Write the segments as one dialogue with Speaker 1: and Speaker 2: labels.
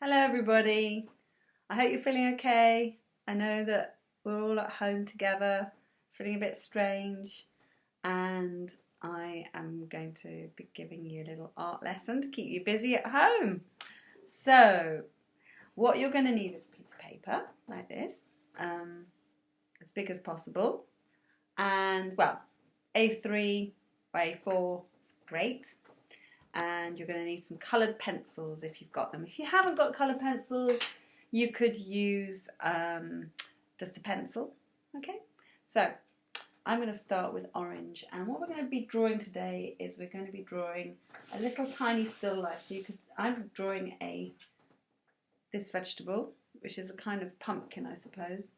Speaker 1: Hello everybody, I hope you're feeling okay. I know that we're all at home together, feeling a bit strange, and I am going to be giving you a little art lesson to keep you busy at home. So, what you're going to need is a piece of paper like this, as big as possible, and well, A3 by A4 is great. And you're going to need some coloured pencils if you've got them. If you haven't got coloured pencils, you could use just a pencil. Okay, so I'm going to start with orange, and what we're going to be drawing today is we're going to be drawing a little tiny still life. So I'm drawing this vegetable, which is a kind of pumpkin, I suppose,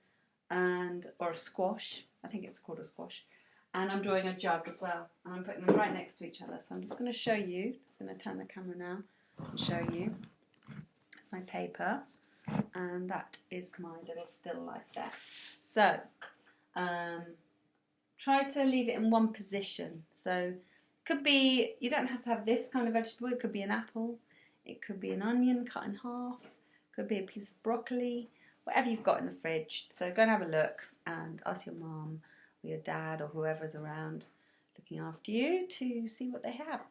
Speaker 1: or a squash. I think it's called a squash. And I'm drawing a jug as well, and I'm putting them right next to each other. So I'm just going to show you, just going to turn the camera now and show you. It's my paper, and that is my little still life there. So try to leave it in one position. So it could be, you don't have to have this kind of vegetable, it could be an apple, it could be an onion cut in half, it could be a piece of broccoli, whatever you've got in the fridge. So go and have a look and ask your mum, your dad or whoever's around looking after you to see what they have.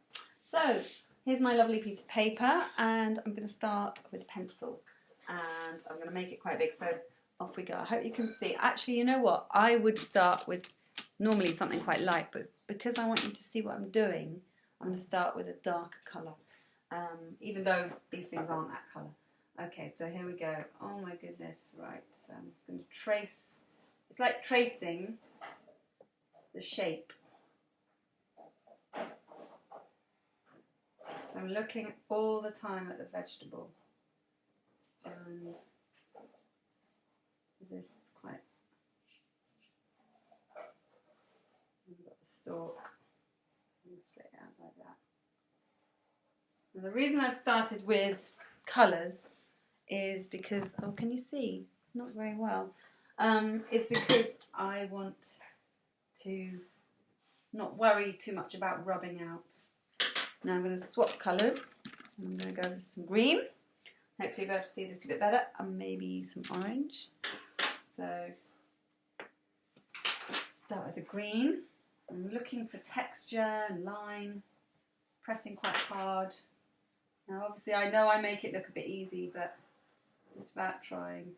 Speaker 1: So here's my lovely piece of paper, and I'm going to start with a pencil, and I'm going to make it quite big, so off we go. I hope you can see. Actually, you know what, I would start with normally something quite light, but because I want you to see what I'm doing, I'm going to start with a darker colour, even though these things aren't that colour. Okay, so here we go. Oh my goodness, right, so I'm just going to trace. It's like tracing the shape. So I'm looking all the time at the vegetable, and this is quite, I've got the stalk straight out like that. And the reason I've started with colours is because, oh, can you see? Not very well. Is because I want to not worry too much about rubbing out. Now I'm going to swap colours. I'm going to go with some green. Hopefully you'll be able to see this a bit better, and maybe some orange. So start with the green. I'm looking for texture and line, pressing quite hard. Now obviously I know I make it look a bit easy, but it's just about trying.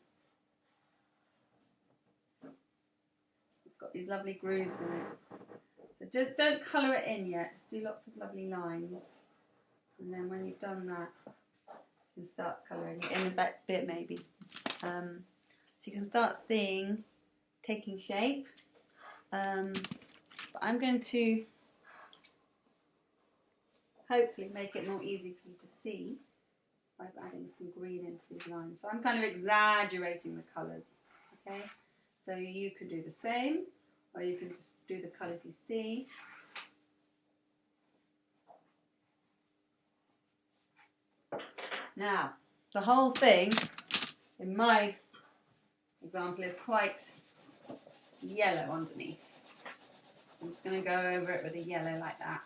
Speaker 1: It's got these lovely grooves in it. So just don't colour it in yet, just do lots of lovely lines. And then when you've done that, you can start colouring it in a bit maybe. So you can start seeing, taking shape. But I'm going to hopefully make it more easy for you to see by adding some green into these lines. So I'm kind of exaggerating the colours, okay? So you could do the same, or you can just do the colours you see. Now, the whole thing, in my example, is quite yellow underneath. I'm just going to go over it with a yellow like that.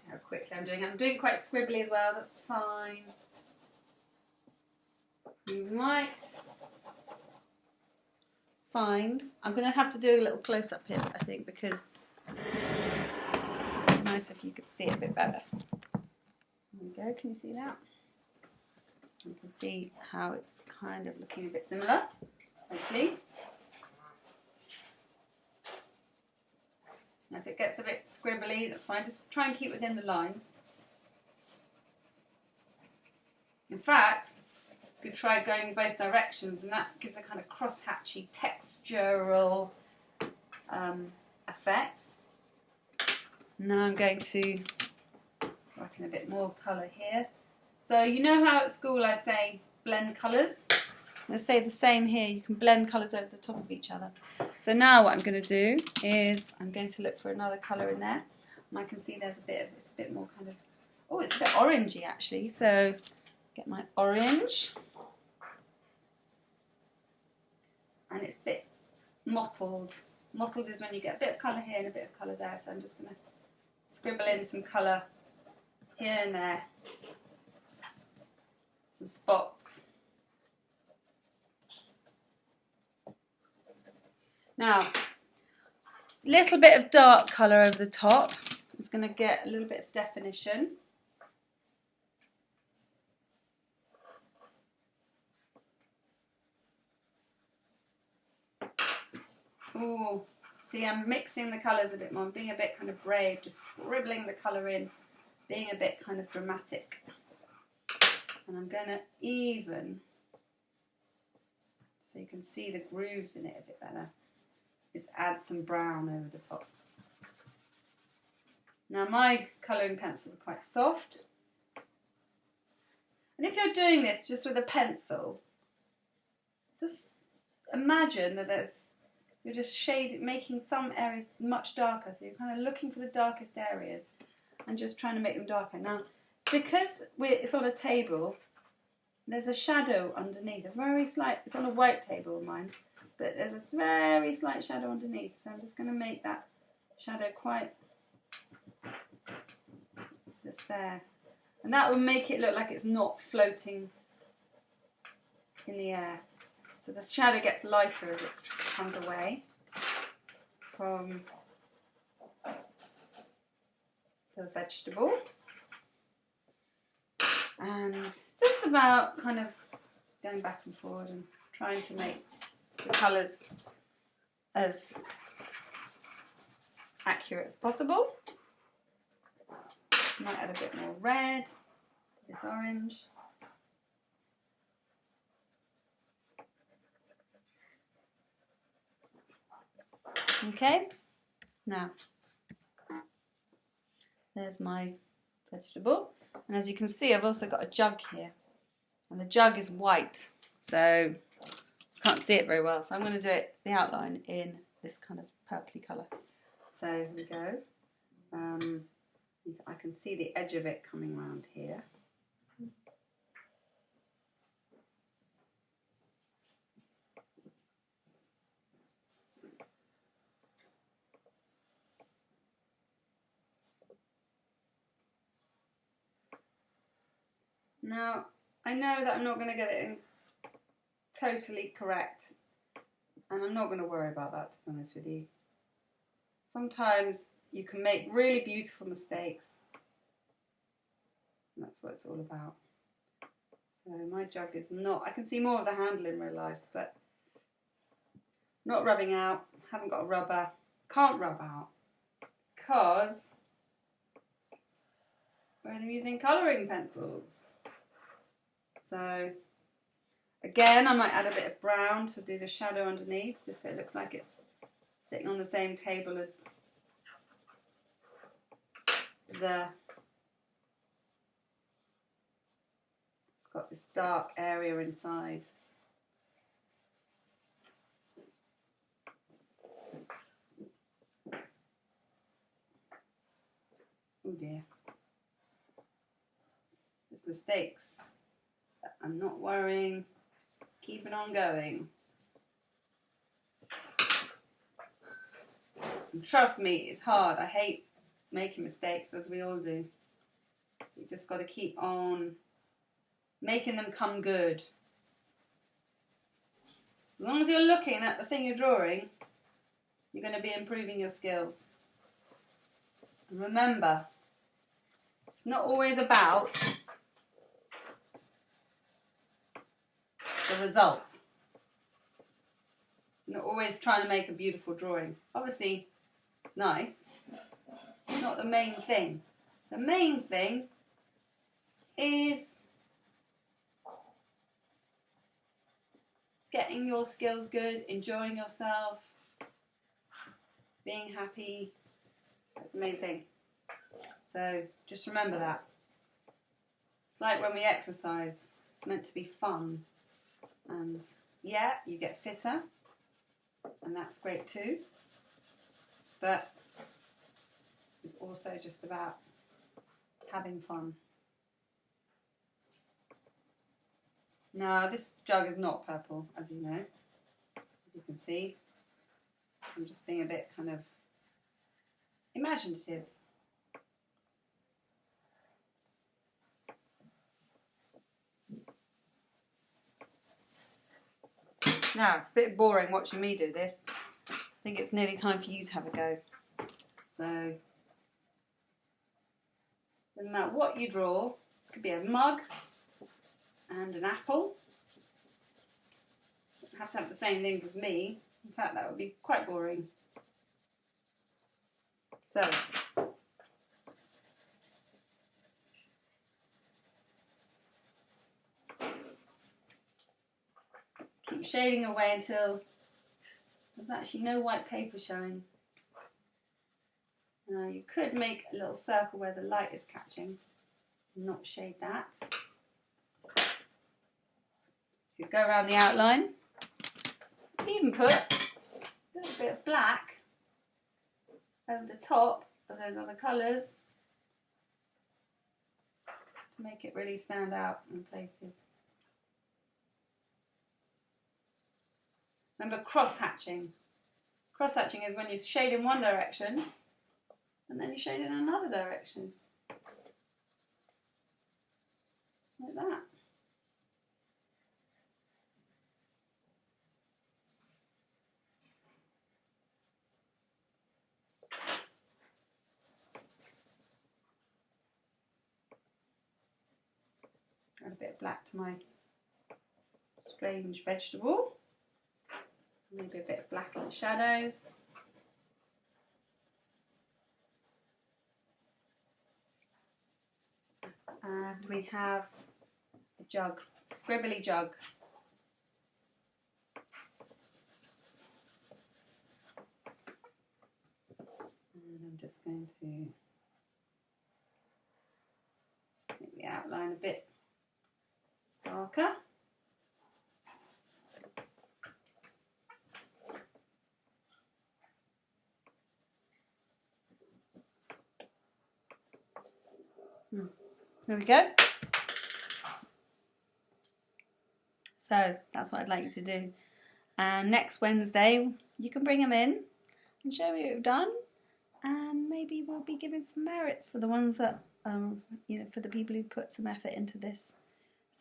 Speaker 1: How quickly I'm doing it. I'm doing it quite scribbly as well, that's fine. You might find, I'm going to have to do a little close-up here, I think, because it'd be nice if you could see it a bit better. There we go, can you see that? You can see how it's kind of looking a bit similar, hopefully. Now if it gets a bit scribbly, that's fine, just try and keep within the lines. In fact, you could try going both directions, and that gives a kind of cross-hatchy textural effect. Now I'm going to work in a bit more colour here. So you know how at school I say blend colours? I'm going to say the same here. You can blend colours over the top of each other. So now what I'm going to do is I'm going to look for another colour in there. And I can see there's it's a bit more kind of, oh, it's a bit orangey actually. So get my orange. And it's a bit mottled Mottled is when you get a bit of colour here and a bit of colour there, so I'm just going to scribble in some colour here and there, some spots. Now, little bit of dark colour over the top. It's going to get a little bit of definition. Oh, see, I'm mixing the colours a bit more. I'm being a bit kind of brave, just scribbling the colour in, being a bit kind of dramatic. And I'm going to even, so you can see the grooves in it a bit better, is add some brown over the top. Now my colouring pencils are quite soft. And if you're doing this just with a pencil, just imagine that you're just making some areas much darker. So you're kind of looking for the darkest areas and just trying to make them darker. Now, because it's on a table, there's a shadow underneath, a very slight, it's on a white table of mine, but there's a very slight shadow underneath. So I'm just going to make that shadow quite just there. And that will make it look like it's not floating in the air. So the shadow gets lighter as it comes away from the vegetable. And it's just about kind of going back and forward and trying to make the colours as accurate as possible. Might add a bit more red to this orange. Okay, now there's my vegetable, and as you can see I've also got a jug here, and the jug is white, so I can't see it very well, so I'm going to do the outline in this kind of purpley colour. So here we go. I can see the edge of it coming round here. Now, I know that I'm not going to get it in totally correct, and I'm not going to worry about that, to be honest with you. Sometimes you can make really beautiful mistakes, and that's what it's all about. So my jug is not, I can see more of the handle in real life, but not rubbing out, haven't got a rubber, can't rub out, because I'm using colouring pencils. So again, I might add a bit of brown to do the shadow underneath, just so it looks like it's sitting on the same table as it's got this dark area inside. Oh dear. There's mistakes. I'm not worrying, just keep it on going. And trust me, it's hard. I hate making mistakes, as we all do. You just got to keep on making them come good. As long as you're looking at the thing you're drawing, you're going to be improving your skills. And remember, it's not always about the result. You're not always trying to make a beautiful drawing. Obviously, nice. It's not the main thing. The main thing is getting your skills good, enjoying yourself, being happy. That's the main thing. So just remember that. It's like when we exercise. It's meant to be fun. And yeah, you get fitter, and that's great too. But it's also just about having fun. Now, this jug is not purple, as you know, as you can see. I'm just being a bit kind of imaginative. Now, it's a bit boring watching me do this. I think it's nearly time for you to have a go. So, no matter what you draw, it could be a mug and an apple. You don't have to have the same things as me. In fact, that would be quite boring. So, keep shading away until there's actually no white paper showing. Now you could make a little circle where the light is catching and not shade that. You could go around the outline. Even put a little bit of black over the top of those other colours to make it really stand out in places. Remember cross-hatching. Cross-hatching is when you shade in one direction and then you shade in another direction. Like that. Add a bit of black to my strange vegetable. Maybe a bit of black in the shadows. And we have a jug, scribbly jug. And I'm just going to make the outline a bit darker. There we go. So that's what I'd like you to do. And next Wednesday, you can bring them in and show me what you've done. And maybe we'll be giving some merits for the ones that, for the people who put some effort into this.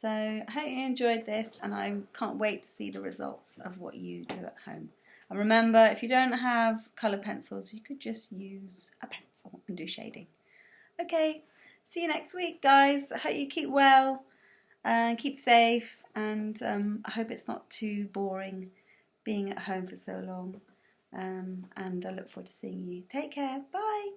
Speaker 1: So I hope you enjoyed this, and I can't wait to see the results of what you do at home. And remember, if you don't have colour pencils, you could just use a pencil and do shading. Okay. See you next week, guys. I hope you keep well and keep safe, and I hope it's not too boring being at home for so long, and I look forward to seeing you. Take care. Bye.